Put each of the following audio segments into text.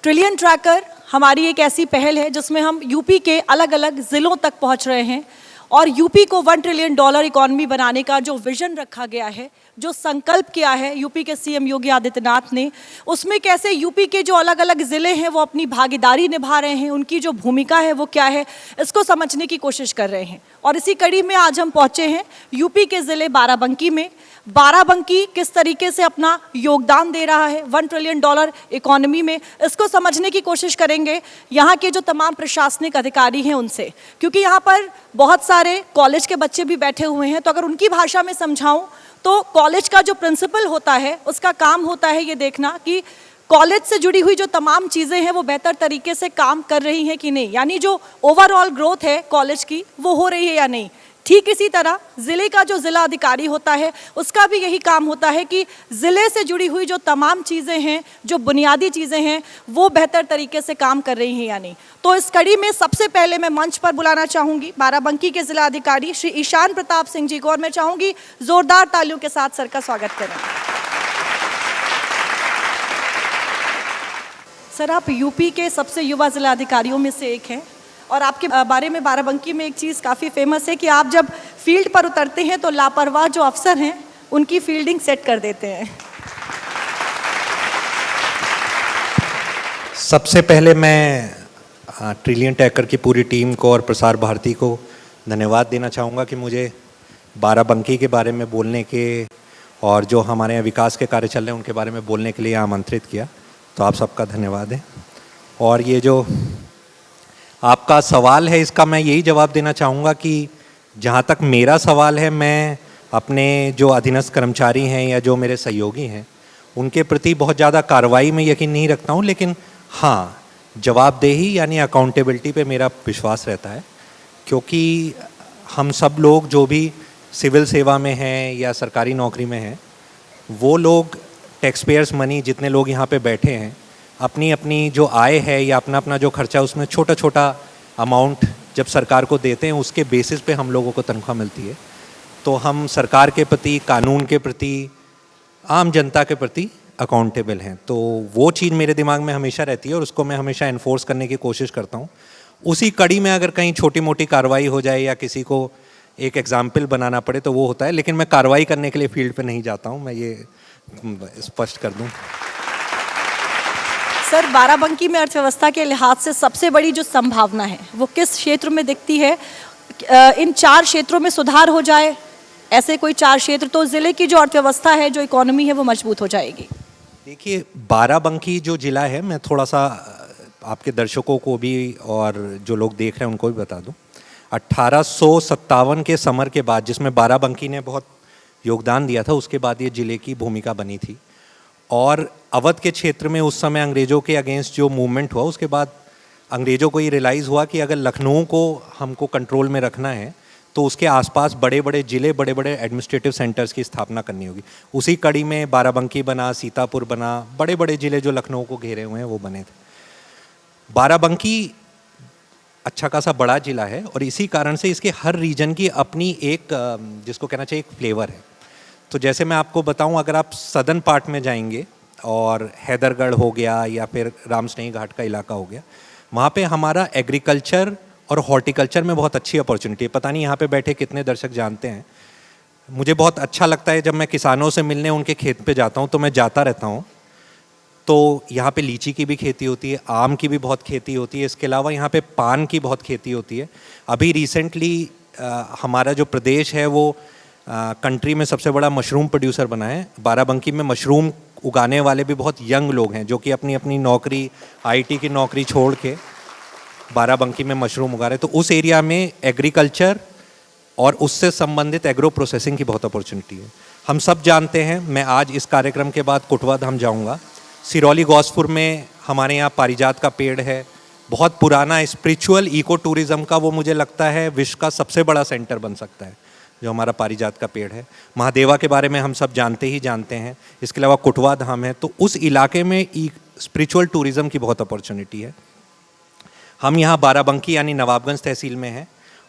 Trillion tracker हमारी एक ऐसी पहल है जिसमें हम यूपी के अलग अलग ज़िलों तक पहुंच रहे हैं और यूपी को $1 ट्रिलियन इकोनॉमी बनाने का जो विजन रखा गया है, जो संकल्प किया है यूपी के सीएम योगी आदित्यनाथ ने, उसमें कैसे यूपी के जो अलग अलग ज़िले हैं वो अपनी भागीदारी निभा रहे हैं, उनकी जो भूमिका है वो क्या है, इसको समझने की कोशिश कर रहे हैं। और इसी कड़ी में आज हम पहुँचे हैं यूपी के ज़िले बाराबंकी में। बाराबंकी किस तरीके से अपना योगदान दे रहा है $1 ट्रिलियन इकोनॉमी में, इसको समझने की कोशिश करेंगे यहाँ के जो तमाम प्रशासनिक अधिकारी हैं उनसे, क्योंकि यहाँ पर बहुत सारे कॉलेज के बच्चे भी बैठे हुए हैं। तो अगर उनकी भाषा में समझाऊं तो कॉलेज का जो प्रिंसिपल होता है उसका काम होता है ये देखना कि कॉलेज से जुड़ी हुई जो तमाम चीज़ें हैं वो बेहतर तरीके से काम कर रही हैं कि नहीं, यानी जो ओवरऑल ग्रोथ है कॉलेज की वो हो रही है या नहीं। ठीक इसी तरह ज़िले का जो ज़िला अधिकारी होता है उसका भी यही काम होता है कि ज़िले से जुड़ी हुई जो तमाम चीज़ें हैं, जो बुनियादी चीज़ें हैं, वो बेहतर तरीके से काम कर रही हैं या नहीं। तो इस कड़ी में सबसे पहले मैं मंच पर बुलाना चाहूँगी बाराबंकी के ज़िला अधिकारी श्री ईशान प्रताप सिंह जी को, और मैं चाहूँगी ज़ोरदार तालियों के साथ सर का स्वागत करें। सर, आप यूपी के सबसे युवा ज़िला अधिकारियों में से एक हैं और आपके बारे में बाराबंकी में एक चीज़ काफ़ी फेमस है कि आप जब फील्ड पर उतरते हैं तो लापरवाह जो अफसर हैं उनकी फील्डिंग सेट कर देते हैं। सबसे पहले मैं ट्रिलियन ट्रैकर की पूरी टीम को और प्रसार भारती को धन्यवाद देना चाहूँगा कि मुझे बाराबंकी के बारे में बोलने के और जो हमारे यहाँ विकास के कार्य चल रहे हैं उनके बारे में बोलने के लिए आमंत्रित किया। तो आप सबका धन्यवाद है। और ये जो आपका सवाल है इसका मैं यही जवाब देना चाहूँगा कि जहाँ तक मेरा सवाल है, मैं अपने जो अधीनस्थ कर्मचारी हैं या जो मेरे सहयोगी हैं उनके प्रति बहुत ज़्यादा कार्रवाई में यकीन नहीं रखता हूँ, लेकिन हाँ, जवाबदेही यानी अकाउंटेबिलिटी पे मेरा विश्वास रहता है। क्योंकि हम सब लोग जो भी सिविल सेवा में हैं या सरकारी नौकरी में हैं, वो लोग टैक्स पेयर्स मनी, जितने लोग यहाँ पे बैठे हैं, अपनी अपनी जो आय है या अपना अपना जो खर्चा, उसमें छोटा छोटा अमाउंट जब सरकार को देते हैं उसके बेसिस पे हम लोगों को तनख्वाह मिलती है। तो हम सरकार के प्रति, कानून के प्रति, आम जनता के प्रति अकाउंटेबल हैं। तो वो चीज़ मेरे दिमाग में हमेशा रहती है और उसको मैं हमेशा इन्फोर्स करने की कोशिश करता हूँ। उसी कड़ी में अगर कहीं छोटी मोटी कार्रवाई हो जाए या किसी को एक एग्जाम्पल बनाना पड़े तो वो होता है, लेकिन मैं कार्रवाई करने के लिए फील्ड पे नहीं जाता हूँ, मैं ये स्पष्ट कर दूँ। सर, बाराबंकी में अर्थव्यवस्था के लिहाज से सबसे बड़ी जो संभावना है वो किस क्षेत्र में दिखती है? इन 4 क्षेत्रों में सुधार हो जाए, ऐसे कोई 4 क्षेत्र, तो ज़िले की जो अर्थव्यवस्था है, जो इकोनॉमी है, वो मजबूत हो जाएगी। देखिए, बाराबंकी जो ज़िला है, मैं थोड़ा सा आपके दर्शकों को भी और जो लोग देख रहे हैं उनको भी बता दूं। 1857 के समर के बाद, जिसमें बाराबंकी ने बहुत योगदान दिया था, उसके बाद ये ज़िले की भूमिका बनी थी। और अवध के क्षेत्र में उस समय अंग्रेज़ों के अगेंस्ट जो मूवमेंट हुआ, उसके बाद अंग्रेज़ों को ये रियलाइज़ हुआ कि अगर लखनऊ को हमको कंट्रोल में रखना है तो उसके आसपास बड़े बड़े ज़िले, बड़े बड़े एडमिनिस्ट्रेटिव सेंटर्स की स्थापना करनी होगी। उसी कड़ी में बाराबंकी बना, सीतापुर बना, बड़े बड़े ज़िले जो लखनऊ को घेरे हुए हैं वो बने थे। बाराबंकी अच्छा खासा बड़ा ज़िला है और इसी कारण से इसके हर रीजन की अपनी एक, जिसको कहना चाहिए, एक फ्लेवर है। तो जैसे मैं आपको बताऊं, अगर आप सदर्न पार्ट में जाएंगे और हैदरगढ़ हो गया या फिर रामस्नेही घाट का इलाका हो गया, वहाँ पे हमारा एग्रीकल्चर और हॉर्टिकल्चर में बहुत अच्छी अपॉर्चुनिटी है। पता नहीं यहाँ पे बैठे कितने दर्शक जानते हैं, मुझे बहुत अच्छा लगता है जब मैं किसानों से मिलने उनके खेत पे जाता हूँ, तो मैं जाता रहता हूँ। तो यहाँ पे लीची की भी खेती होती है, आम की भी बहुत खेती होती है, इसके अलावा यहाँ पे पान की बहुत खेती होती है। अभी रिसेंटली हमारा जो प्रदेश है वो कंट्री में सबसे बड़ा मशरूम प्रोड्यूसर बना है। बाराबंकी में मशरूम उगाने वाले भी बहुत यंग लोग हैं जो कि अपनी अपनी नौकरी, आईटी की नौकरी छोड़ के बाराबंकी में मशरूम उगा रहे हैं। तो उस एरिया में एग्रीकल्चर और उससे संबंधित एग्रो प्रोसेसिंग की बहुत अपॉर्चुनिटी है। हम सब जानते हैं, मैं आज इस कार्यक्रम के बाद कुटवा धाम जाऊँगा। सिरौली गौसपुर में हमारे यहाँ पारिजात का पेड़ है, बहुत पुराना स्पिरिचुअल इको टूरिज़्म का, वो मुझे लगता है विश्व का सबसे बड़ा सेंटर बन सकता है जो हमारा पारिजात का पेड़ है। महादेवा के बारे में हम सब जानते ही जानते हैं। इसके अलावा कुटवा धाम है। तो उस इलाके में स्पिरिचुअल टूरिज़्म की बहुत अपॉर्चुनिटी है। हम यहाँ बाराबंकी यानी नवाबगंज तहसील में हैं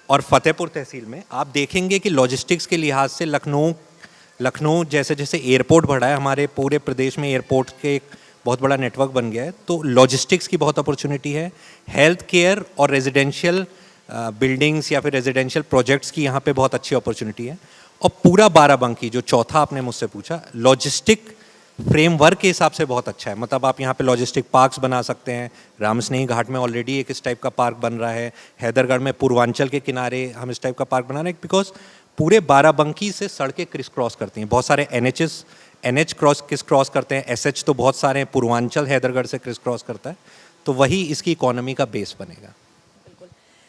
और फतेहपुर तहसील में आप देखेंगे कि लॉजिस्टिक्स के लिहाज से लखनऊ जैसे जैसे एयरपोर्ट बढ़ा है, हमारे पूरे प्रदेश में एयरपोर्ट के बहुत बड़ा नेटवर्क बन गया है। तो लॉजिस्टिक्स की बहुत अपॉर्चुनिटी है, हेल्थ केयर और रेजिडेंशियल बिल्डिंग्स या फिर रेजिडेंशियल प्रोजेक्ट्स की यहाँ पे बहुत अच्छी अपॉर्चुनिटी है। और पूरा बाराबंकी, जो चौथा आपने मुझसे पूछा, लॉजिस्टिक फ्रेमवर्क के हिसाब से बहुत अच्छा है। मतलब आप यहाँ पे लॉजिस्टिक पार्क्स बना सकते हैं। रामस्नेही घाट में ऑलरेडी एक इस टाइप का पार्क बन रहा है, हैदरगढ़ में पूर्वांचल के किनारे हम इस टाइप का पार्क बना रहे हैं, बिकॉज पूरे बाराबंकी से सड़कें क्रिस क्रॉस करती हैं। बहुत सारे एनएच क्रॉस करते हैं, एसएच तो बहुत सारे हैं, पूर्वांचल हैदरगढ़ से क्रिस क्रॉस करता है, तो वही इसकी इकोनॉमी का बेस बनेगा।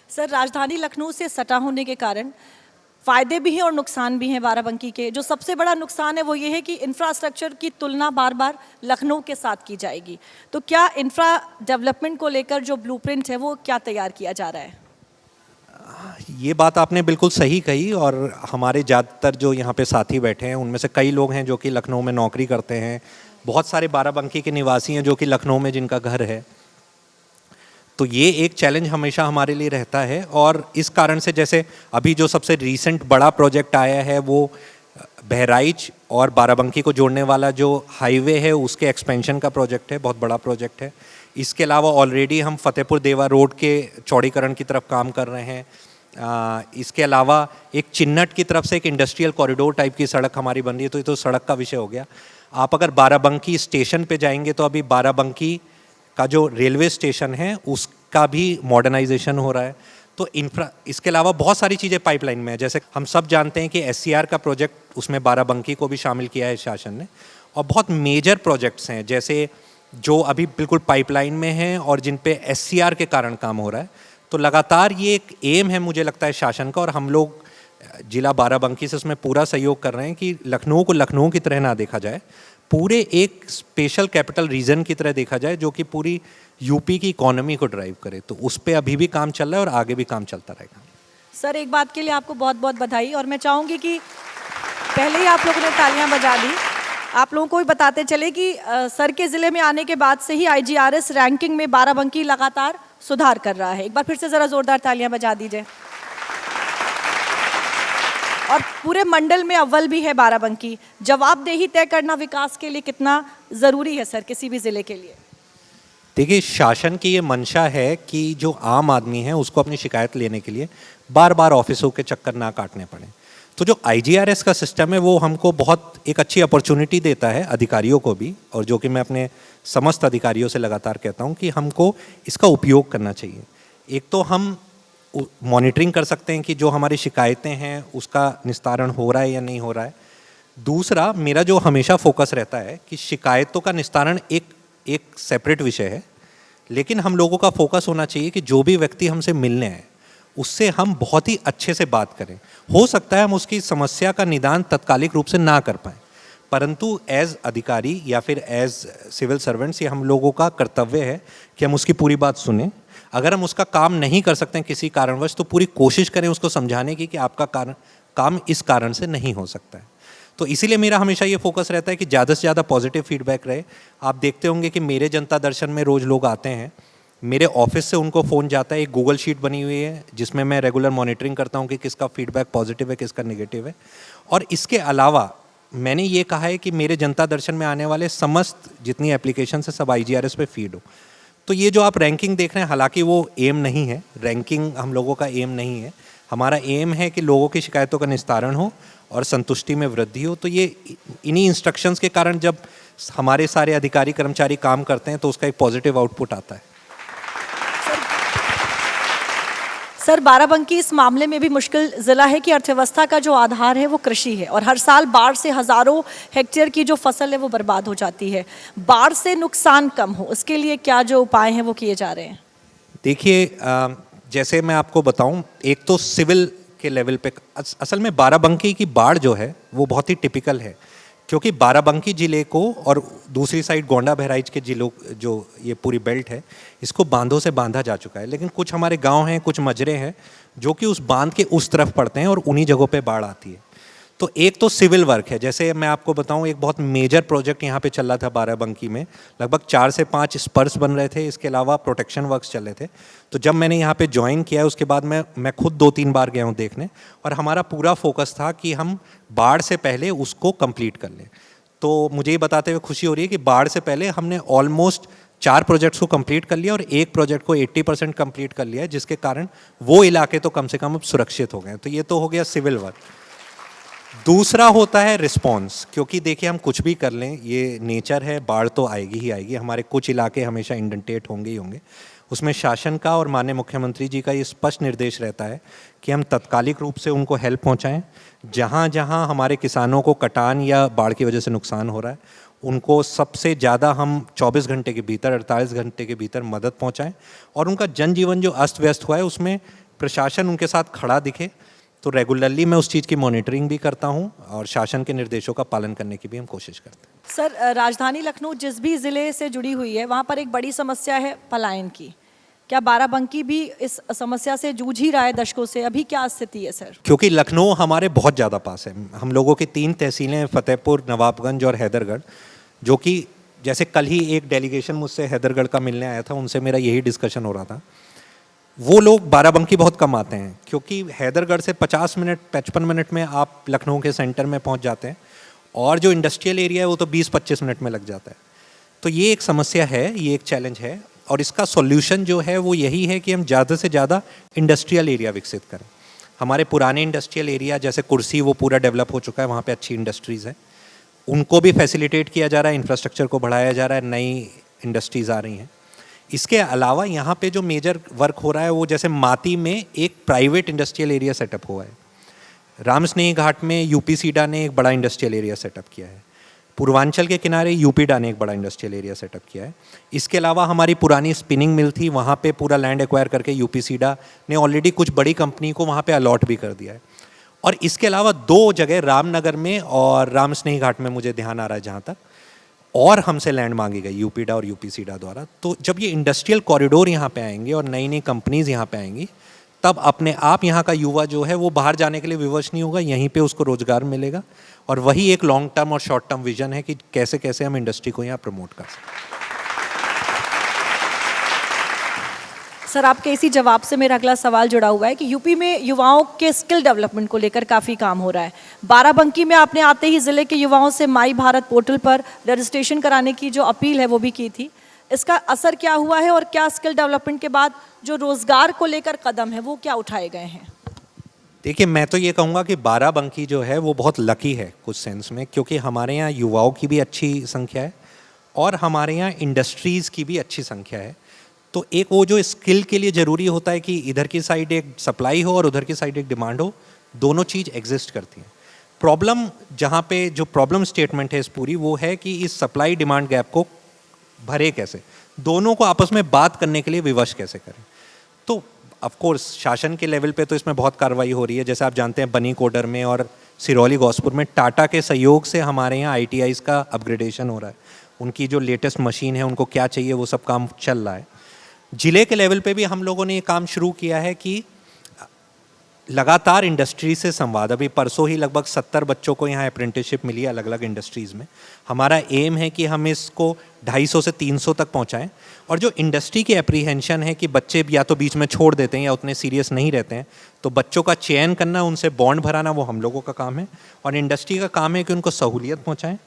सर, राजधानी लखनऊ से सटा होने के कारण फायदे भी हैं और नुकसान भी हैं बाराबंकी के। जो सबसे बड़ा नुकसान है वो ये है कि इंफ्रास्ट्रक्चर की तुलना बार बार लखनऊ के साथ की जाएगी। तो क्या इंफ्रा डेवलपमेंट को लेकर जो ब्लूप्रिंट है वो क्या तैयार किया जा रहा है? ये बात आपने बिल्कुल सही कही, और हमारे ज़्यादातर जो यहाँ पे साथी बैठे हैं उनमें से कई लोग हैं जो कि लखनऊ में नौकरी करते हैं। बहुत सारे बाराबंकी के निवासी हैं जो कि लखनऊ में जिनका घर है। तो ये एक चैलेंज हमेशा हमारे लिए रहता है, और इस कारण से जैसे अभी जो सबसे रीसेंट बड़ा प्रोजेक्ट आया है वो बहराइच और बाराबंकी को जोड़ने वाला जो हाईवे है उसके एक्सपेंशन का प्रोजेक्ट है, बहुत बड़ा प्रोजेक्ट है। इसके अलावा ऑलरेडी हम फतेहपुर देवा रोड के चौड़ीकरण की तरफ काम कर रहे हैं। इसके अलावा एक चिन्नट की तरफ से एक इंडस्ट्रियल कॉरिडोर टाइप की सड़क हमारी बन रही है। तो ये तो सड़क का विषय हो गया। आप अगर बाराबंकी स्टेशन पे जाएंगे तो अभी बाराबंकी का जो रेलवे स्टेशन है उसका भी मॉडर्नाइजेशन हो रहा है। तो इसके अलावा बहुत सारी चीज़ें पाइपलाइन में है। जैसे हम सब जानते हैं कि एससीआर का प्रोजेक्ट, उसमें बाराबंकी को भी शामिल किया है शासन ने। और बहुत मेजर प्रोजेक्ट्स हैं जैसे जो अभी बिल्कुल पाइपलाइन में हैं और जिन पे एससीआर के कारण काम हो रहा है। तो लगातार ये एक एम है मुझे लगता है शासन का, और हम लोग जिला बाराबंकी से उसमें पूरा सहयोग कर रहे हैं कि लखनऊ को लखनऊ की तरह ना देखा जाए, पूरे एक स्पेशल कैपिटल रीजन की तरह देखा जाए जो कि पूरी यूपी की इकोनॉमी को ड्राइव करे। तो उस पर अभी भी काम चल रहा है और आगे भी काम चलता रहेगा। सर, एक बात के लिए आपको बहुत बहुत बधाई, और मैं चाहूँगी कि पहले ही आप लोगों ने तालियां बजा दी। आप लोगों को भी बताते चले कि सर के ज़िले में आने के बाद से ही आईजीआरएस रैंकिंग में बाराबंकी लगातार सुधार कर रहा है। एक बार फिर से ज़रा ज़ोरदार तालियां बजा दीजिए। और पूरे मंडल में अव्वल भी है बाराबंकी। जवाबदेही तय करना विकास के लिए कितना ज़रूरी है सर, किसी भी ज़िले के लिए? देखिए, शासन की ये मंशा है कि जो आम आदमी है उसको अपनी शिकायत लेने के लिए बार बार ऑफिसों के चक्कर ना काटने पड़े। तो जो आईजीआरएस का सिस्टम है वो हमको बहुत एक अच्छी अपॉर्चुनिटी देता है, अधिकारियों को भी, और जो कि मैं अपने समस्त अधिकारियों से लगातार कहता हूँ कि हमको इसका उपयोग करना चाहिए। एक तो हम मॉनिटरिंग कर सकते हैं कि जो हमारी शिकायतें हैं उसका निस्तारण हो रहा है या नहीं हो रहा है। दूसरा, मेरा जो हमेशा फोकस रहता है कि शिकायतों का निस्तारण एक सेपरेट विषय है, लेकिन हम लोगों का फोकस होना चाहिए कि जो भी व्यक्ति हमसे मिलने आए उससे हम बहुत ही अच्छे से बात करें। हो सकता है हम उसकी समस्या का निदान तत्कालिक रूप से ना कर पाएँ, परंतु एज अधिकारी या फिर एज सिविल सर्वेंट्स ये हम लोगों का कर्तव्य है कि हम उसकी पूरी बात सुनें। अगर हम उसका काम नहीं कर सकते हैं किसी कारणवश तो पूरी कोशिश करें उसको समझाने की कि आपका काम इस कारण से नहीं हो सकता है। तो इसीलिए मेरा हमेशा ये फोकस रहता है कि ज़्यादा से ज़्यादा पॉजिटिव फीडबैक रहे। आप देखते होंगे कि मेरे जनता दर्शन में रोज़ लोग आते हैं, मेरे ऑफिस से उनको फ़ोन जाता है, एक गूगल शीट बनी हुई है जिसमें मैं रेगुलर मॉनिटरिंग करता हूँ कि किसका फीडबैक पॉजिटिव है, किसका नेगेटिव है। और इसके अलावा मैंने ये कहा है कि मेरे जनता दर्शन में आने वाले समस्त जितनी एप्लीकेशन है सब आईजीआरएस पे फीड हो। तो ये जो आप रैंकिंग देख रहे हैं, हालांकि वो एम नहीं है, रैंकिंग हम लोगों का एम नहीं है। हमारा एम है कि लोगों की शिकायतों का निस्तारण हो और संतुष्टि में वृद्धि हो। तो ये इन्हीं इंस्ट्रक्शंस के कारण जब हमारे सारे अधिकारी कर्मचारी काम करते हैं तो उसका एक पॉजिटिव आउटपुट आता है। सर, बाराबंकी इस मामले में भी मुश्किल ज़िला है कि अर्थव्यवस्था का जो आधार है वो कृषि है, और हर साल बाढ़ से हज़ारों हेक्टेयर की जो फसल है वो बर्बाद हो जाती है। बाढ़ से नुकसान कम हो, उसके लिए क्या जो उपाय हैं वो किए जा रहे हैं? देखिए, जैसे मैं आपको बताऊं, एक तो सिविल के लेवल पे असल में बाराबंकी की बाढ़ जो है वो बहुत ही टिपिकल है, क्योंकि बाराबंकी ज़िले को और दूसरी साइड गोंडा बहराइच के ज़िलों जो ये पूरी बेल्ट है इसको बांधों से बांधा जा चुका है। लेकिन कुछ हमारे गांव हैं, कुछ मजरे हैं जो कि उस बांध के उस तरफ पड़ते हैं और उन्हीं जगहों पे बाढ़ आती है। तो एक तो सिविल वर्क है, जैसे मैं आपको बताऊं एक बहुत मेजर प्रोजेक्ट यहाँ पे चल रहा था बाराबंकी में, लगभग 4 से 5 स्पर्स बन रहे थे, इसके अलावा प्रोटेक्शन वर्क्स चल रहे थे। तो जब मैंने यहाँ पे ज्वाइन किया उसके बाद मैं खुद 2-3 बार गया हूँ देखने, और हमारा पूरा फोकस था कि हम बाढ़ से पहले उसको कंप्लीट कर लें। तो मुझे ये बताते हुए खुशी हो रही है कि बाढ़ से पहले हमने ऑलमोस्ट 4 प्रोजेक्ट्स को कंप्लीट कर लिया और एक प्रोजेक्ट को 80% कंप्लीट कर लिया है, जिसके कारण वो इलाके तो कम से कम अब सुरक्षित हो गए। तो ये तो हो गया सिविल वर्क। दूसरा होता है रिस्पॉन्स, क्योंकि देखिए हम कुछ भी कर लें, ये नेचर है, बाढ़ तो आएगी ही आएगी, हमारे कुछ इलाके हमेशा इंडेंटेट होंगे ही होंगे। उसमें शासन का और माननीय मुख्यमंत्री जी का ये स्पष्ट निर्देश रहता है कि हम तत्कालिक रूप से उनको हेल्प पहुंचाएं। जहां जहां हमारे किसानों को कटान या बाढ़ की वजह से नुकसान हो रहा है, उनको सबसे ज़्यादा हम 24 घंटे के भीतर, 48 घंटे के भीतर मदद पहुंचाएं और उनका जनजीवन जो अस्त व्यस्त हुआ है उसमें प्रशासन उनके साथ खड़ा दिखे। तो रेगुलरली मैं उस चीज़ की मॉनिटरिंग भी करता हूं और शासन के निर्देशों का पालन करने की भी हम कोशिश करते हैं। सर, राजधानी लखनऊ जिस भी ज़िले से जुड़ी हुई है, वहाँ पर एक बड़ी समस्या है पलायन की। क्या बाराबंकी भी इस समस्या से जूझ ही रहा है दशकों से? अभी क्या स्थिति है सर? क्योंकि लखनऊ हमारे बहुत ज़्यादा पास है, हम लोगों की 3 तहसीलें हैं, फतेहपुर, नवाबगंज और हैदरगढ़, जो कि जैसे कल ही एक डेलीगेशन मुझसे हैदरगढ़ का मिलने आया था, उनसे मेरा यही डिस्कशन हो रहा था। वो लोग बाराबंकी बहुत कम आते हैं, क्योंकि हैदरगढ़ से 50 मिनट 55 मिनट में आप लखनऊ के सेंटर में पहुंच जाते हैं और जो इंडस्ट्रियल एरिया है वो तो 20-25 मिनट में लग जाता है। तो ये एक समस्या है, ये एक चैलेंज है और इसका सॉल्यूशन जो है वो यही है कि हम ज़्यादा से ज़्यादा इंडस्ट्रियल एरिया विकसित करें। हमारे पुराने इंडस्ट्रियल एरिया जैसे कुर्सी, वो पूरा डेवलप हो चुका है, वहाँ पे अच्छी इंडस्ट्रीज़ हैं, उनको भी फैसिलिटेट किया जा रहा है, इंफ्रास्ट्रक्चर को बढ़ाया जा रहा है, नई इंडस्ट्रीज़ आ रही हैं। इसके अलावा यहाँ पे जो मेजर वर्क हो रहा है वो जैसे माती में एक प्राइवेट इंडस्ट्रियल एरिया सेटअप हुआ है, राम स्नेही घाट में यूपीसीडा ने एक बड़ा इंडस्ट्रियल एरिया सेटअप किया है, पूर्वांचल के किनारे यूपीडा ने एक बड़ा इंडस्ट्रियल एरिया सेटअप किया है। इसके अलावा हमारी पुरानी स्पिनिंग मिल थी, वहाँ पे पूरा लैंड एक्वायर करके यूपीसीडा ने ऑलरेडी कुछ बड़ी कंपनी को वहाँ पे अलॉट भी कर दिया है। और इसके अलावा 2 जगह रामनगर में और राम स्नेही घाट में मुझे ध्यान आ रहा है जहाँ तक, और हमसे लैंड मांगी गई यूपीडा और यूपीसीडा द्वारा। तो जब ये इंडस्ट्रियल कॉरिडोर यहाँ पे आएंगे और नई नई कंपनीज यहाँ पे आएंगी, तब अपने आप यहाँ का युवा जो है वो बाहर जाने के लिए विवश नहीं होगा, यहीं पे उसको रोजगार मिलेगा। और वही एक लॉन्ग टर्म और शॉर्ट टर्म विजन है कि कैसे कैसे हम इंडस्ट्री को यहाँ प्रमोट कर सकते हैं। सर, आपके इसी जवाब से मेरा अगला सवाल जुड़ा हुआ है कि यूपी में युवाओं के स्किल डेवलपमेंट को लेकर काफ़ी काम हो रहा है। बाराबंकी में आपने आते ही ज़िले के युवाओं से माई भारत पोर्टल पर रजिस्ट्रेशन कराने की जो अपील है वो भी की थी। इसका असर क्या हुआ है और क्या स्किल डेवलपमेंट के बाद जो रोज़गार को लेकर कदम है वो क्या उठाए गए हैं? देखिए, मैं तो ये कहूँगा कि बाराबंकी जो है वो बहुत लकी है कुछ सेंस में, क्योंकि हमारे यहाँ युवाओं की भी अच्छी संख्या है और हमारे यहाँ इंडस्ट्रीज़ की भी अच्छी संख्या है। तो एक वो जो स्किल के लिए ज़रूरी होता है कि इधर की साइड एक सप्लाई हो और उधर की साइड एक डिमांड हो, दोनों चीज़ एग्जिस्ट करती हैं। प्रॉब्लम जहाँ पे जो प्रॉब्लम स्टेटमेंट है इस पूरी, वो है कि इस सप्लाई डिमांड गैप को भरे कैसे, दोनों को आपस में बात करने के लिए विवश कैसे करें। तो ऑफ कोर्स शासन के लेवल पे तो इसमें बहुत कार्रवाई हो रही है। जैसे आप जानते हैं बनी कोडर में और सिरौली गौसपुर में टाटा के सहयोग से हमारे यहाँ ITIs का अपग्रेडेशन हो रहा है, उनकी जो लेटेस्ट मशीन है उनको क्या चाहिए वो सब काम चल रहा है। जिले के लेवल पे भी हम लोगों ने ये काम शुरू किया है कि लगातार इंडस्ट्री से संवाद। अभी परसों ही लगभग 70 बच्चों को यहाँ अप्रेंटिसशिप मिली है अलग अलग इंडस्ट्रीज़ में। हमारा एम है कि हम इसको 250 से 300 तक पहुँचाएं। और जो इंडस्ट्री की एप्रीहेंशन है कि बच्चे या तो बीच में छोड़ देते हैं या उतने सीरियस नहीं रहते हैं, तो बच्चों का चयन करना, उनसे बॉन्ड भराना, वो हम लोगों का काम है और इंडस्ट्री का काम है कि उनको सहूलियत पहुँचाएँ।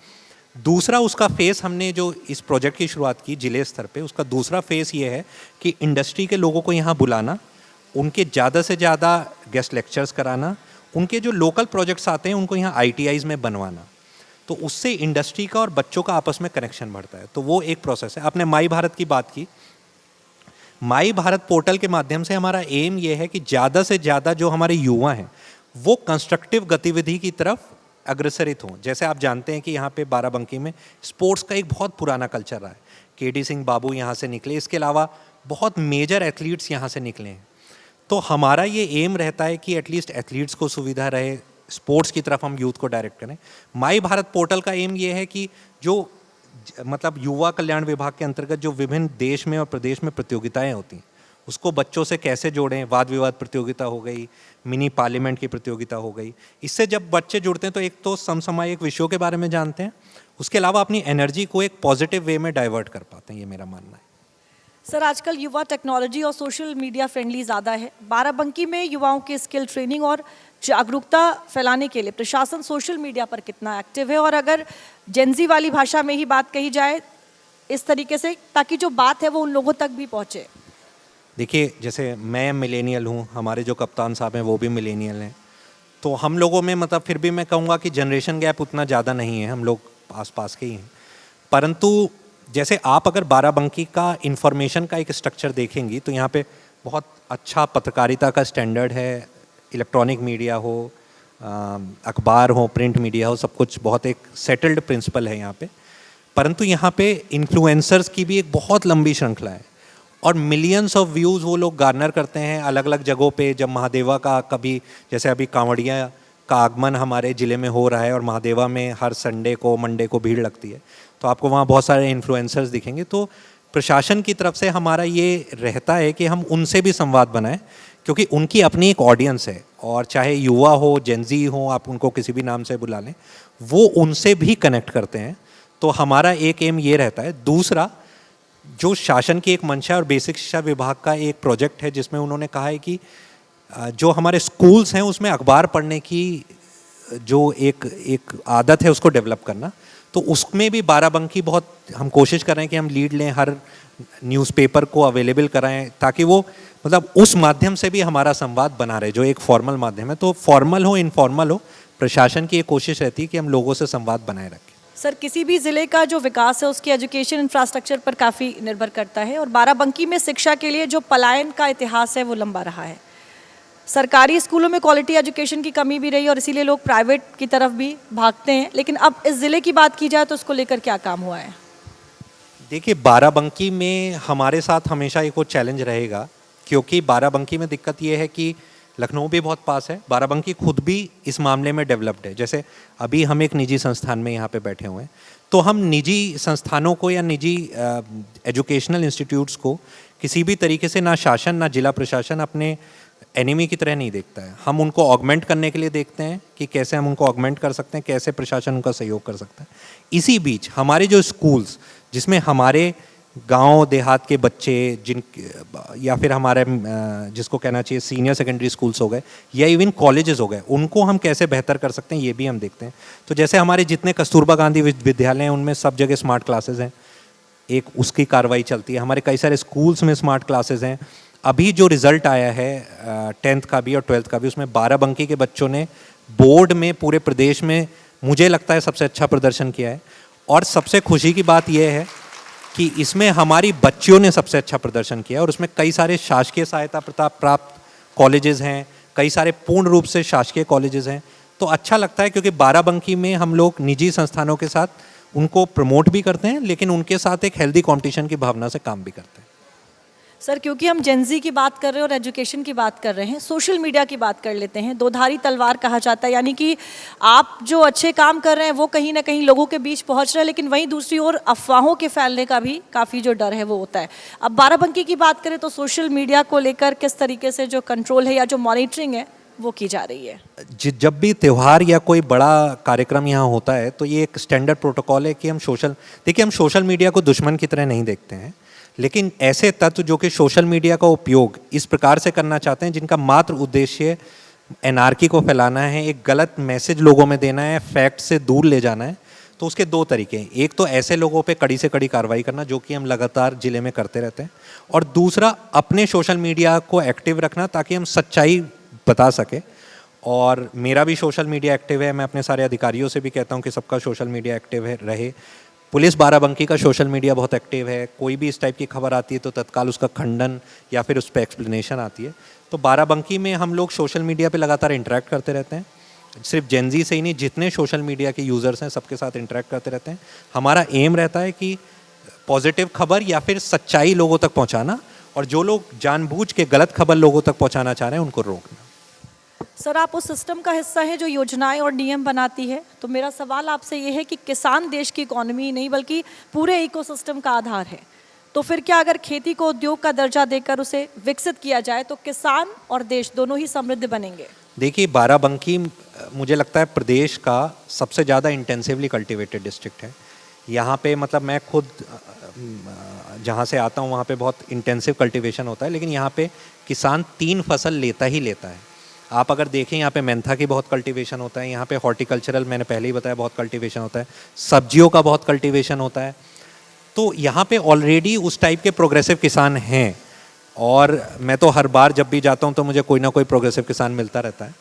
दूसरा उसका फेस हमने जो इस प्रोजेक्ट की शुरुआत की जिले स्तर पे, उसका दूसरा फेस ये है कि इंडस्ट्री के लोगों को यहाँ बुलाना, उनके ज़्यादा से ज़्यादा गेस्ट लेक्चर्स कराना, उनके जो लोकल प्रोजेक्ट्स आते हैं उनको यहाँ ITIs में बनवाना। तो उससे इंडस्ट्री का और बच्चों का आपस में कनेक्शन बढ़ता है। तो वो एक प्रोसेस है। आपने माई भारत की बात की, माई भारत पोर्टल के माध्यम से हमारा एम ये है कि ज़्यादा से ज़्यादा जो हमारे युवा हैं वो कंस्ट्रक्टिव गतिविधि की तरफ अग्रसरित हों। जैसे आप जानते हैं कि यहाँ पे बाराबंकी में स्पोर्ट्स का एक बहुत पुराना कल्चर रहा है। KD सिंह बाबू यहाँ से निकले, इसके अलावा बहुत मेजर एथलीट्स यहाँ से निकले हैं। तो हमारा ये एम रहता है कि एटलीस्ट एथलीट्स को सुविधा रहे, स्पोर्ट्स की तरफ हम यूथ को डायरेक्ट करें। माई भारत पोर्टल का एम ये है कि जो मतलब युवा कल्याण विभाग के अंतर्गत जो विभिन्न देश में और प्रदेश में प्रतियोगिताएं होती हैं उसको बच्चों से कैसे जोड़ें। वाद विवाद प्रतियोगिता हो गई, मिनी पार्लियामेंट की प्रतियोगिता हो गई। इससे जब बच्चे जुड़ते हैं तो एक तो समसामयिक विषयों के बारे में जानते हैं, उसके अलावा अपनी एनर्जी को एक पॉजिटिव वे में डाइवर्ट कर पाते हैं, ये मेरा मानना है। सर, आजकल युवा टेक्नोलॉजी और सोशल मीडिया फ्रेंडली ज़्यादा है। बाराबंकी में युवाओं के स्किल ट्रेनिंग और जागरूकता फैलाने के लिए प्रशासन सोशल मीडिया पर कितना एक्टिव है, और अगर जेंजी वाली भाषा में ही बात कही जाए इस तरीके से, ताकि जो बात है वो उन लोगों तक भी पहुंचे? देखिए, जैसे मैं मिलेनियल हूँ, हमारे जो कप्तान साहब हैं वो भी मिलेनियल हैं, तो हम लोगों में मतलब फिर भी मैं कहूँगा कि जनरेशन गैप उतना ज़्यादा नहीं है, हम लोग आस पास के ही हैं। परंतु जैसे आप अगर बाराबंकी का इंफॉर्मेशन का एक स्ट्रक्चर देखेंगी तो यहाँ पे बहुत अच्छा पत्रकारिता का स्टैंडर्ड है, इलेक्ट्रॉनिक मीडिया हो, अखबार हो, प्रिंट मीडिया हो, सब कुछ बहुत एक सेटल्ड प्रिंसिपल है यहाँ पे। परंतु यहाँ पे इन्फ्लुएंसर्स की भी एक बहुत लंबी श्रृंखला है और मिलियंस ऑफ व्यूज़ वो लोग गार्नर करते हैं अलग अलग जगहों पे। जब महादेवा का कभी, जैसे अभी कांवड़िया का आगमन हमारे ज़िले में हो रहा है और महादेवा में हर संडे को मंडे को भीड़ लगती है, तो आपको वहाँ बहुत सारे इन्फ्लुएंसर्स दिखेंगे। तो प्रशासन की तरफ से हमारा ये रहता है कि हम उनसे भी संवाद बनाएं, क्योंकि उनकी अपनी एक ऑडियंस है, और चाहे युवा हो, जेंजी हो, आप उनको किसी भी नाम से बुला लें, वो उनसे भी कनेक्ट करते हैं। तो हमारा एक एम ये रहता है। दूसरा, जो शासन की एक मंशा और बेसिक शिक्षा विभाग का एक प्रोजेक्ट है जिसमें उन्होंने कहा है कि जो हमारे स्कूल्स हैं उसमें अखबार पढ़ने की जो एक आदत है उसको डेवलप करना, तो उसमें भी बाराबंकी बहुत हम कोशिश कर रहे हैं कि हम लीड लें, हर न्यूज़पेपर को अवेलेबल कराएं, ताकि वो मतलब उस माध्यम से भी हमारा संवाद बना रहे, जो एक फॉर्मल माध्यम है। तो फॉर्मल हो इनफॉर्मल हो, प्रशासन की एक कोशिश रहती है कि हम लोगों से संवाद बनाए रखें। सर, किसी भी ज़िले का जो विकास है उसकी एजुकेशन इंफ्रास्ट्रक्चर पर काफ़ी निर्भर करता है, और बाराबंकी में शिक्षा के लिए जो पलायन का इतिहास है वो लंबा रहा है। सरकारी स्कूलों में क्वालिटी एजुकेशन की कमी भी रही और इसीलिए लोग प्राइवेट की तरफ भी भागते हैं। लेकिन अब इस ज़िले की बात की जाए तो उसको लेकर क्या काम हुआ है? देखिए, बाराबंकी में हमारे साथ हमेशा एक वो चैलेंज रहेगा, क्योंकि बाराबंकी में दिक्कत ये है कि लखनऊ भी बहुत पास है, बाराबंकी खुद भी इस मामले में डेवलप्ड है। जैसे अभी हम एक निजी संस्थान में यहाँ पे बैठे हुए हैं, तो हम निजी संस्थानों को या निजी एजुकेशनल इंस्टीट्यूट्स को किसी भी तरीके से ना शासन ना जिला प्रशासन अपने एनिमी की तरह नहीं देखता है। हम उनको ऑगमेंट करने के लिए देखते हैं कि कैसे हम उनको ऑगमेंट कर सकते हैं, कैसे प्रशासन उनका सहयोग कर सकता है। इसी बीच हमारे जो स्कूल्स, जिसमें हमारे गांव देहात के बच्चे जिन, या फिर हमारे जिसको कहना चाहिए सीनियर सेकेंडरी स्कूल्स हो गए या इवन कॉलेजेस हो गए, उनको हम कैसे बेहतर कर सकते हैं ये भी हम देखते हैं। तो जैसे हमारे जितने कस्तूरबा गांधी विद्यालय हैं उनमें सब जगह स्मार्ट क्लासेस हैं, एक उसकी कार्रवाई चलती है। हमारे कई सारे स्कूल्स में स्मार्ट क्लासेस हैं। अभी जो रिज़ल्ट आया है 10th का भी और 12th का भी, उसमें बाराबंकी के बच्चों ने बोर्ड में पूरे प्रदेश में मुझे लगता है सबसे अच्छा प्रदर्शन किया है। और सबसे खुशी की बात यह है कि इसमें हमारी बच्चियों ने सबसे अच्छा प्रदर्शन किया, और उसमें कई सारे शासकीय सहायता प्राप्त कॉलेजेस हैं, कई सारे पूर्ण रूप से शासकीय कॉलेजेस हैं। तो अच्छा लगता है, क्योंकि बाराबंकी में हम लोग निजी संस्थानों के साथ उनको प्रमोट भी करते हैं, लेकिन उनके साथ एक हेल्दी कंपटीशन की भावना से काम भी करते हैं। सर, क्योंकि हम जेंजी की बात कर रहे हैं और एजुकेशन की बात कर रहे हैं, सोशल मीडिया की बात कर लेते हैं। दोधारी तलवार कहा जाता है, यानी कि आप जो अच्छे काम कर रहे हैं वो कहीं ना कहीं लोगों के बीच पहुंच रहे हैं, लेकिन वहीं दूसरी ओर अफवाहों के फैलने का भी काफ़ी जो डर है वो होता है। अब बाराबंकी की बात करें तो सोशल मीडिया को लेकर किस तरीके से जो कंट्रोल है या जो मॉनिटरिंग है वो की जा रही है? जब भी त्यौहार या कोई बड़ा कार्यक्रम यहाँ होता है तो ये एक स्टैंडर्ड प्रोटोकॉल है कि हम सोशल मीडिया को दुश्मन की तरह नहीं देखते हैं, लेकिन ऐसे तत्व जो कि सोशल मीडिया का उपयोग इस प्रकार से करना चाहते हैं जिनका मात्र उद्देश्य एनार्की को फैलाना है, एक गलत मैसेज लोगों में देना है, फैक्ट से दूर ले जाना है, तो उसके दो तरीके हैं। एक तो ऐसे लोगों पे कड़ी से कड़ी कार्रवाई करना, जो कि हम लगातार जिले में करते रहते हैं, और दूसरा अपने सोशल मीडिया को एक्टिव रखना ताकि हम सच्चाई बता सकें। और मेरा भी सोशल मीडिया एक्टिव है, मैं अपने सारे अधिकारियों से भी कहता हूँ कि सबका सोशल मीडिया एक्टिव है रहे। पुलिस बाराबंकी का सोशल मीडिया बहुत एक्टिव है, कोई भी इस टाइप की खबर आती है तो तत्काल उसका खंडन या फिर उस पर एक्सप्लेनेशन आती है। तो बाराबंकी में हम लोग सोशल मीडिया पे लगातार इंटरेक्ट करते रहते हैं, सिर्फ जेनजी से ही नहीं, जितने सोशल मीडिया के यूज़र्स हैं सबके साथ इंटरेक्ट करते रहते हैं। हमारा एम रहता है कि पॉजिटिव खबर या फिर सच्चाई लोगों तक पहुँचाना, और जो लोग जानबूझ के गलत खबर लोगों तक पहुँचाना चाह रहे हैं उनको रोकना। सर, आप उस सिस्टम का हिस्सा हैं जो योजनाएं और नियम बनाती है, तो मेरा सवाल आपसे ये है कि किसान देश की इकोनॉमी नहीं बल्कि पूरे इकोसिस्टम का आधार है, तो फिर क्या अगर खेती को उद्योग का दर्जा देकर उसे विकसित किया जाए तो किसान और देश दोनों ही समृद्ध बनेंगे? देखिए, बाराबंकी मुझे लगता है प्रदेश का सबसे ज़्यादा इंटेंसिवली कल्टिवेटेड डिस्ट्रिक्ट है। यहाँ पे मतलब मैं खुद जहाँ से आता हूँ वहाँ पे बहुत इंटेंसिव कल्टीवेशन होता है, लेकिन यहाँ पे किसान 3 फसल लेता ही लेता है। आप अगर देखें यहाँ पे मेंथा की बहुत कल्टीवेशन होता है, यहाँ पे हॉर्टिकल्चरल मैंने पहले ही बताया बहुत कल्टीवेशन होता है, सब्जियों का बहुत कल्टीवेशन होता है। तो यहाँ पे ऑलरेडी उस टाइप के प्रोग्रेसिव किसान हैं, और मैं तो हर बार जब भी जाता हूँ तो मुझे कोई ना कोई प्रोग्रेसिव किसान मिलता रहता है।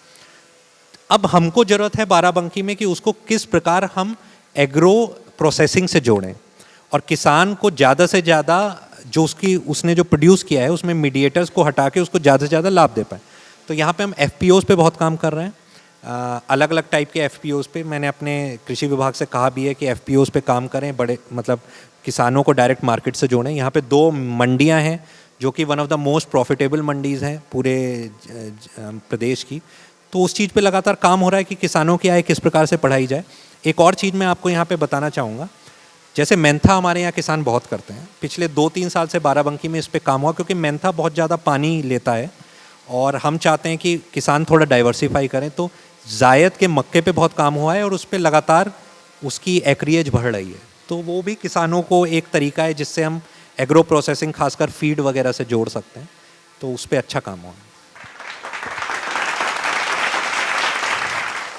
अब हमको ज़रूरत है बाराबंकी में कि उसको किस प्रकार हम एग्रो प्रोसेसिंग से जोड़ें और किसान को ज़्यादा से ज़्यादा जो उसने जो प्रोड्यूस किया है उसमें मीडिएटर्स को हटा के उसको ज़्यादा से ज़्यादा लाभ दे पाए। तो यहाँ पे हम FPOs पे बहुत काम कर रहे हैं, अलग अलग टाइप के FPOs पे। मैंने अपने कृषि विभाग से कहा भी है कि FPOs पे काम करें, बड़े मतलब किसानों को डायरेक्ट मार्केट से जोड़ें। यहाँ पे 2 मंडियाँ हैं जो कि one of the most profitable mandis हैं पूरे प्रदेश की। तो उस चीज़ पे लगातार काम हो रहा है कि किसानों की आय किस प्रकार से बढ़ाई जाए। एक और चीज़ मैं आपको यहाँ पे बताना चाहूँगा, जैसे मेंथा हमारे यहाँ किसान बहुत करते हैं। पिछले 2-3 साल से बाराबंकी में इस पे काम हुआ, क्योंकि मेंथा बहुत ज़्यादा पानी लेता है और हम चाहते हैं कि किसान थोड़ा डाइवर्सिफाई करें। तो जायद के मक्के पे बहुत काम हुआ है और उस पर लगातार उसकी एक्रिएज बढ़ रही है। तो वो भी किसानों को एक तरीका है जिससे हम एग्रो प्रोसेसिंग खासकर फीड वगैरह से जोड़ सकते हैं। तो उस पर अच्छा काम हुआ है।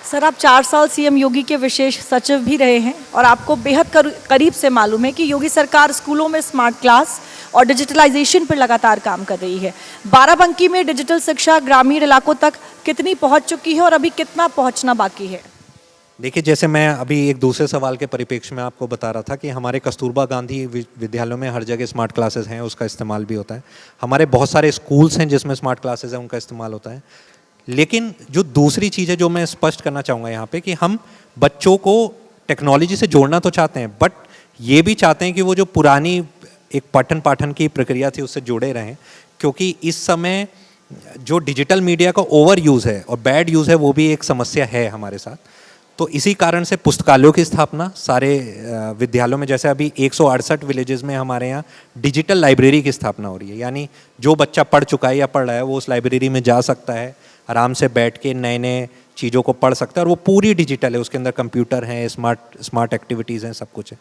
सर, आप 4 साल सीएम योगी के विशेष सचिव भी रहे हैं और आपको बेहद करीब से मालूम है कि योगी सरकार स्कूलों में स्मार्ट क्लास और डिजिटलाइजेशन पर लगातार काम कर रही है। बाराबंकी में डिजिटल शिक्षा ग्रामीण इलाकों तक कितनी पहुंच चुकी है और अभी कितना पहुंचना बाकी है? देखिए, जैसे मैं अभी एक दूसरे सवाल के परिप्रेक्ष्य में आपको बता रहा था कि हमारे कस्तूरबा गांधी विद्यालयों में हर जगह स्मार्ट क्लासेस हैं, उसका इस्तेमाल भी होता है। हमारे बहुत सारे स्कूल्स हैं जिसमें स्मार्ट क्लासेस हैं, उनका इस्तेमाल होता है। लेकिन जो दूसरी चीज़ है जो मैं स्पष्ट करना चाहूँगा यहाँ पे, कि हम बच्चों को टेक्नोलॉजी से जोड़ना तो चाहते हैं, बट ये भी चाहते हैं कि वो जो पुरानी एक पठन पाठन की प्रक्रिया थी उससे जुड़े रहें। क्योंकि इस समय जो डिजिटल मीडिया का ओवर यूज़ है और बैड यूज़ है वो भी एक समस्या है हमारे साथ। तो इसी कारण से पुस्तकालयों की स्थापना सारे विद्यालयों में, जैसे अभी 168 विलेजेस में हमारे यहाँ डिजिटल लाइब्रेरी की स्थापना हो रही है। यानी जो बच्चा पढ़ चुका है या पढ़ रहा है वो उस लाइब्रेरी में जा सकता है, आराम से बैठ के नए नए चीज़ों को पढ़ सकता है, और वो पूरी डिजिटल है। उसके अंदर कंप्यूटर हैं, स्मार्ट एक्टिविटीज़ हैं, सब कुछ है।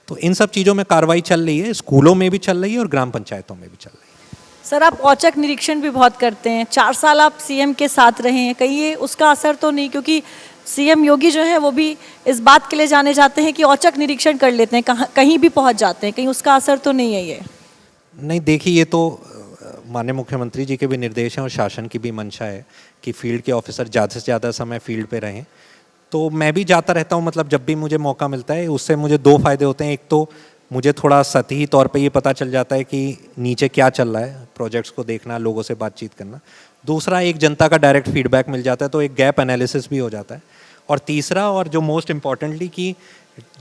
तो इन सब चीज़ों में कार्रवाई चल रही है, स्कूलों में भी चल रही है और ग्राम पंचायतों में भी चल रही है। सर, आप औचक निरीक्षण भी बहुत करते हैं। 4 साल आप सीएम के साथ रहे हैं, कहीं ये उसका असर तो नहीं? क्योंकि सीएम योगी जो है वो भी इस बात के लिए जाने जाते हैं कि औचक निरीक्षण कर लेते हैं, कहीं भी पहुंच जाते हैं, कहीं उसका असर तो नहीं है ये? नहीं, देखिए, ये तो माननीय मुख्यमंत्री जी के भी निर्देश हैं और शासन की भी मंशा है कि फील्ड के ऑफिसर ज़्यादा से ज़्यादा समय फील्ड पे रहें। तो मैं भी जाता रहता हूँ, मतलब जब भी मुझे मौका मिलता है। उससे मुझे 2 फ़ायदे होते हैं। एक तो मुझे थोड़ा सतही तौर पे ये पता चल जाता है कि नीचे क्या चल रहा है, प्रोजेक्ट्स को देखना, लोगों से बातचीत करना। दूसरा, एक जनता का डायरेक्ट फीडबैक मिल जाता है, तो एक गैप एनालिसिस भी हो जाता है। और तीसरा, और जो मोस्ट इम्पॉर्टेंटली, कि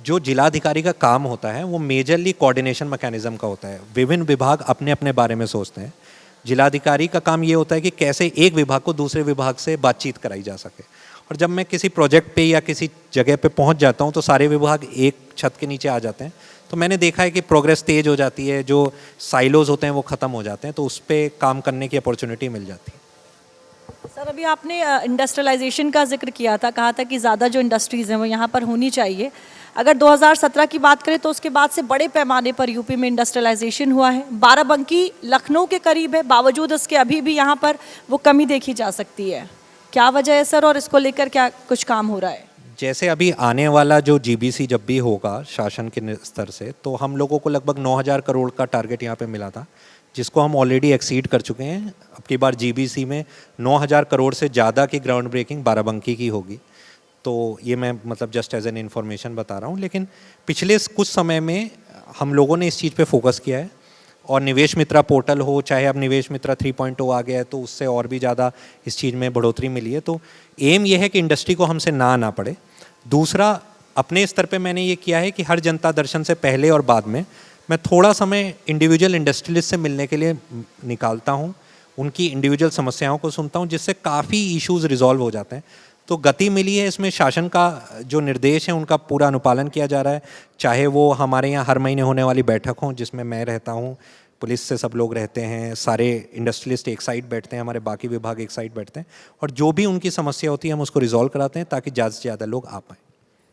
जो जिलाधिकारी का काम होता है वो मेजरली कोऑर्डिनेशन मैकेनिज्म का होता है। विभिन्न विभाग अपने अपने बारे में सोचते हैं। जिलाधिकारी का काम ये होता है कि कैसे एक विभाग को दूसरे विभाग से बातचीत कराई जा सके। और जब मैं किसी प्रोजेक्ट पे या किसी जगह पे पहुंच जाता हूं तो सारे विभाग एक छत के नीचे आ जाते हैं। तो मैंने देखा है कि प्रोग्रेस तेज हो जाती है, जो साइलोज होते हैं वो ख़त्म हो जाते हैं, तो उस पर काम करने की अपॉर्चुनिटी मिल जाती है। सर, अभी आपने इंडस्ट्रियलाइजेशन का जिक्र किया था, कहा था कि ज़्यादा जो इंडस्ट्रीज़ हैं वो यहाँ पर होनी चाहिए। अगर 2017 की बात करें तो उसके बाद से बड़े पैमाने पर यूपी में इंडस्ट्रियलाइजेशन हुआ है। बाराबंकी लखनऊ के करीब है, बावजूद इसके अभी भी यहाँ पर वो कमी देखी जा सकती है। क्या वजह है सर, और इसको लेकर क्या कुछ काम हो रहा है? जैसे अभी आने वाला जो GBC जब भी होगा शासन के स्तर से, तो हम लोगों को लगभग 9,000 करोड़ का टारगेट यहाँ पे मिला था, जिसको हम ऑलरेडी एक्सीड कर चुके हैं। अब की बार GBC में 9,000 करोड़ से ज़्यादा की ग्राउंड ब्रेकिंग बाराबंकी की होगी। तो ये मैं मतलब जस्ट एज एन इन्फॉर्मेशन बता रहा हूँ। लेकिन पिछले कुछ समय में हम लोगों ने इस चीज़ पे फोकस किया है, और निवेश मित्रा पोर्टल हो, चाहे अब निवेश मित्रा 3.0 आ गया है, तो उससे और भी ज़्यादा इस चीज़ में बढ़ोतरी मिली है। तो एम ये है कि इंडस्ट्री को हमसे ना आना पड़े। दूसरा, अपने स्तर पे मैंने ये किया है कि हर जनता दर्शन से पहले और बाद में मैं थोड़ा समय इंडिविजुअल इंडस्ट्रियलिस्ट से मिलने के लिए निकालता हूँ, उनकी इंडिविजुअल समस्याओं को सुनता हूँ, जिससे काफ़ी इश्यूज़ रिजॉल्व हो जाते हैं। तो गति मिली है इसमें। शासन का जो निर्देश है उनका पूरा अनुपालन किया जा रहा है, चाहे वो हमारे यहाँ हर महीने होने वाली बैठक हो जिसमें मैं रहता हूँ, पुलिस से सब लोग रहते हैं, सारे इंडस्ट्रियलिस्ट एक साइड बैठते हैं, हमारे बाकी विभाग एक साइड बैठते हैं, और जो भी उनकी समस्या होती है हम उसको रिजॉल्व कराते हैं ताकि ज़्यादा से ज़्यादा लोग आ पाएँ।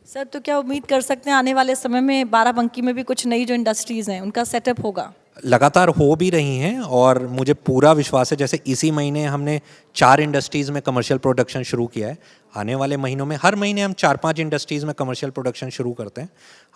सर, तो क्या उम्मीद कर सकते हैं आने वाले समय में बाराबंकी में भी कुछ नई जो इंडस्ट्रीज़ हैं उनका सेटअप होगा? लगातार हो भी रही हैं और मुझे पूरा विश्वास है, जैसे इसी महीने हमने 4 इंडस्ट्रीज़ में कमर्शियल प्रोडक्शन शुरू किया है। आने वाले महीनों में हर महीने हम 4-5 इंडस्ट्रीज़ में कमर्शियल प्रोडक्शन शुरू करते हैं।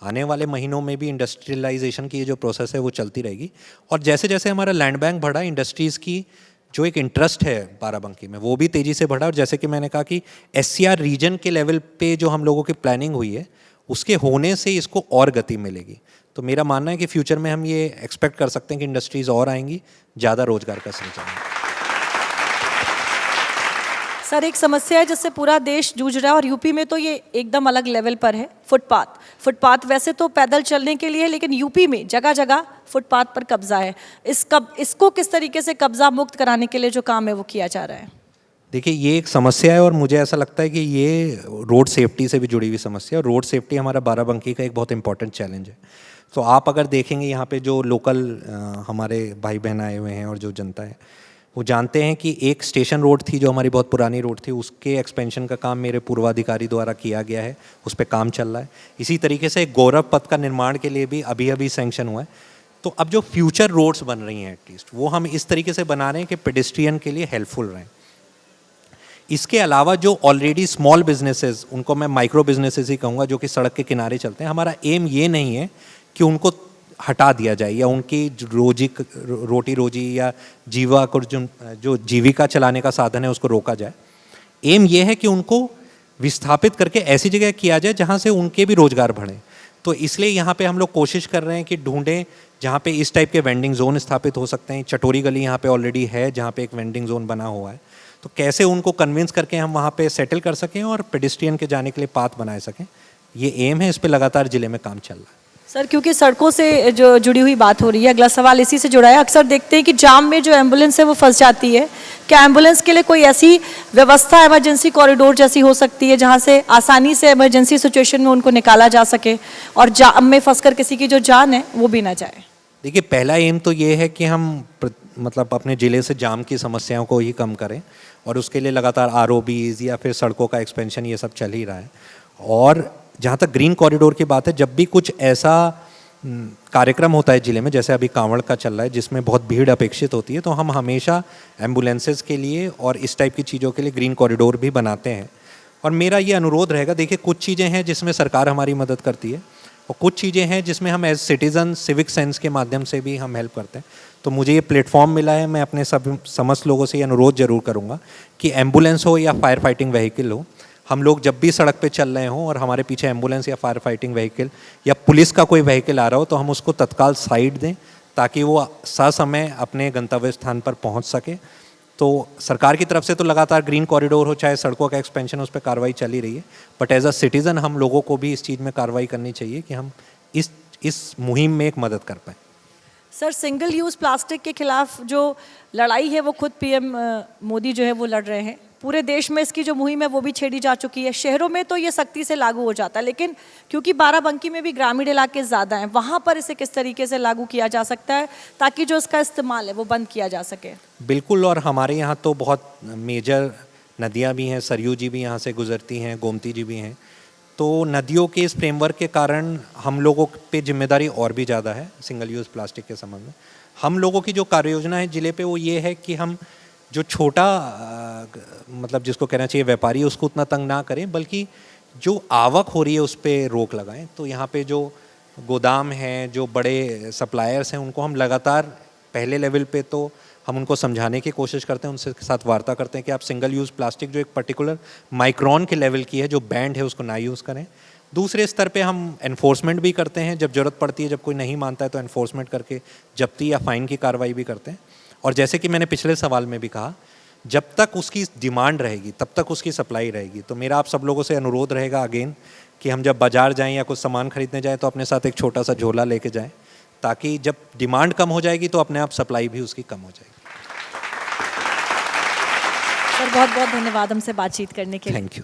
आने वाले महीनों में भी इंडस्ट्रियलाइजेशन की ये जो प्रोसेस है वो चलती रहेगी। और जैसे जैसे हमारा लैंड बैंक बढ़ा, इंडस्ट्रीज़ की जो एक इंटरेस्ट है बाराबंकी में वो भी तेज़ी से बढ़ा। और जैसे कि मैंने कहा कि SCR रीजन के लेवल पे जो हम लोगों की प्लानिंग हुई है उसके होने से इसको और गति मिलेगी। तो मेरा मानना है कि फ्यूचर में हम ये एक्सपेक्ट कर सकते हैं कि इंडस्ट्रीज़ और आएंगी, ज़्यादा रोजगार का सृजन होगा। सर, एक समस्या है जिससे पूरा देश जूझ रहा है और यूपी में तो ये एकदम अलग लेवल पर है, फुटपाथ वैसे तो पैदल चलने के लिए है, लेकिन यूपी में जगह जगह फुटपाथ पर कब्जा है। इसको किस तरीके से कब्जा मुक्त कराने के लिए जो काम है वो किया जा रहा है? देखिए, ये एक समस्या है और मुझे ऐसा लगता है कि ये रोड सेफ्टी से भी जुड़ी हुई समस्या है। और रोड सेफ्टी हमारा बाराबंकी का एक बहुत इंपॉर्टेंट चैलेंज है। तो आप अगर देखेंगे यहाँ पे जो लोकल हमारे भाई बहन आए हुए हैं और जो जनता है वो जानते हैं कि एक स्टेशन रोड थी जो हमारी बहुत पुरानी रोड थी, उसके एक्सपेंशन का काम मेरे पूर्वाधिकारी द्वारा किया गया है, उस पर काम चल रहा है। इसी तरीके से गौरव पथ का निर्माण के लिए भी अभी अभी सैंक्शन हुआ है। तो अब जो फ्यूचर रोड्स बन रही हैं एटलीस्ट वो हम इस तरीके से बना रहे हैं कि पेडेस्ट्रियन के लिए हेल्पफुल रहें। इसके अलावा जो ऑलरेडी स्मॉल बिजनेसेस, उनको मैं माइक्रो बिजनेसेस ही कहूँगा, जो कि सड़क के किनारे चलते हैं, हमारा एम ये नहीं है कि उनको हटा दिया जाए या उनकी रोटी रोजी या जो जीविका चलाने का साधन है उसको रोका जाए। एम ये है कि उनको विस्थापित करके ऐसी जगह किया जाए जहाँ से उनके भी रोजगार बढ़े। तो इसलिए यहाँ पे हम लोग कोशिश कर रहे हैं कि ढूंढें जहाँ पे इस टाइप के वेंडिंग जोन स्थापित हो सकते हैं। चटोरी गली यहाँ पे ऑलरेडी है जहाँ पे एक वेंडिंग जोन बना हुआ है, तो कैसे उनको कन्विंस करके हम वहाँ पे सेटल कर सकें और पेडेस्ट्रियन के जाने के लिए पाथ बनाए सकें, ये एम है। इस पे लगातार जिले में काम चल रहा है। सर, क्योंकि सड़कों से जो जुड़ी हुई बात हो रही है, अगला सवाल इसी से जुड़ा है। अक्सर देखते हैं कि जाम में जो एम्बुलेंस है वो फंस जाती है। क्या एम्बुलेंस के लिए कोई ऐसी व्यवस्था, इमरजेंसी कॉरिडोर जैसी हो सकती है जहां से आसानी से इमरजेंसी सिचुएशन में उनको निकाला जा सके और जाम में फंसकर किसी की जो जान है वो भी ना जाए? देखिए, पहला एम तो ये है कि हम मतलब अपने ज़िले से जाम की समस्याओं को ही कम करें और उसके लिए लगातार ROBs या फिर सड़कों का एक्सपेंशन ये सब चल ही रहा है। और जहाँ तक ग्रीन कॉरिडोर की बात है, जब भी कुछ ऐसा कार्यक्रम होता है ज़िले में, जैसे अभी कांवड़ का चल रहा है जिसमें बहुत भीड़ अपेक्षित होती है, तो हम हमेशा एम्बुलेंसेस के लिए और इस टाइप की चीज़ों के लिए ग्रीन कॉरिडोर भी बनाते हैं। और मेरा ये अनुरोध रहेगा, देखिए कुछ चीज़ें हैं जिसमें सरकार हमारी मदद करती है और कुछ चीज़ें हैं जिसमें हम एज सिटीज़न सिविक सेंस के माध्यम से भी हम हेल्प करते हैं। तो मुझे ये प्लेटफॉर्म मिला है, मैं अपने सब समस्त लोगों से ये अनुरोध जरूर करूँगा कि एम्बुलेंस हो या फायर फाइटिंग व्हीकल हो, हम लोग जब भी सड़क पे चल रहे हों और हमारे पीछे एम्बुलेंस या फायर फाइटिंग व्हीकल या पुलिस का कोई व्हीकल आ रहा हो, तो हम उसको तत्काल साइड दें ताकि वो ससमय अपने गंतव्य स्थान पर पहुंच सके। तो सरकार की तरफ से तो लगातार ग्रीन कॉरिडोर हो चाहे सड़कों का एक्सपेंशन, उस पर कार्रवाई चली रही है, बट एज अ सिटीज़न हम लोगों को भी इस चीज़ में कार्रवाई करनी चाहिए कि हम इस मुहिम में एक मदद कर पाएँ। सर, सिंगल यूज़ प्लास्टिक के खिलाफ जो लड़ाई है वो खुद PM मोदी जो है वो लड़ रहे हैं। पूरे देश में इसकी जो मुहिम है वो भी छेड़ी जा चुकी है। शहरों में तो ये सख्ती से लागू हो जाता है, लेकिन क्योंकि बाराबंकी में भी ग्रामीण इलाके ज़्यादा हैं, वहाँ पर इसे किस तरीके से लागू किया जा सकता है ताकि जो इसका इस्तेमाल है वो बंद किया जा सके? बिल्कुल, और हमारे यहाँ तो बहुत मेजर नदियाँ भी हैं, सरयू जी भी यहाँ से गुजरती हैं, गोमती जी भी हैं। तो नदियों के इस फ्रेमवर्क के कारण हम लोगों पे जिम्मेदारी और भी ज़्यादा है सिंगल यूज़ प्लास्टिक के संबंध में। हम लोगों की जो कार्य योजना है ज़िले पे वो ये है कि हम जो छोटा मतलब जिसको कहना चाहिए व्यापारी, उसको उतना तंग ना करें, बल्कि जो आवक हो रही है उस पर रोक लगाएं। तो यहाँ पे जो गोदाम हैं, जो बड़े सप्लायर्स हैं, उनको हम लगातार पहले लेवल पे तो हम उनको समझाने की कोशिश करते हैं, उनसे साथ वार्ता करते हैं कि आप सिंगल यूज़ प्लास्टिक जो एक पर्टिकुलर माइक्रोन के लेवल की है, जो बैंड है, उसको ना यूज़ करें। दूसरे स्तर पे हम एनफोर्समेंट भी करते हैं, जब ज़रूरत पड़ती है, जब कोई नहीं मानता है तो एनफोर्समेंट करके जब्ती या फ़ाइन की कार्रवाई भी करते हैं। और जैसे कि मैंने पिछले सवाल में भी कहा, जब तक उसकी डिमांड रहेगी तब तक उसकी सप्लाई रहेगी। तो मेरा आप सब लोगों से अनुरोध रहेगा अगेन कि हम जब बाज़ार जाएँ या कुछ सामान खरीदने जाएँ तो अपने साथ एक छोटा सा झोला लेके जाएँ, ताकि जब डिमांड कम हो जाएगी तो अपने आप सप्लाई भी उसकी कम हो जाएगी। सर, बहुत बहुत धन्यवाद हमसे बातचीत करने के लिए। Thank you.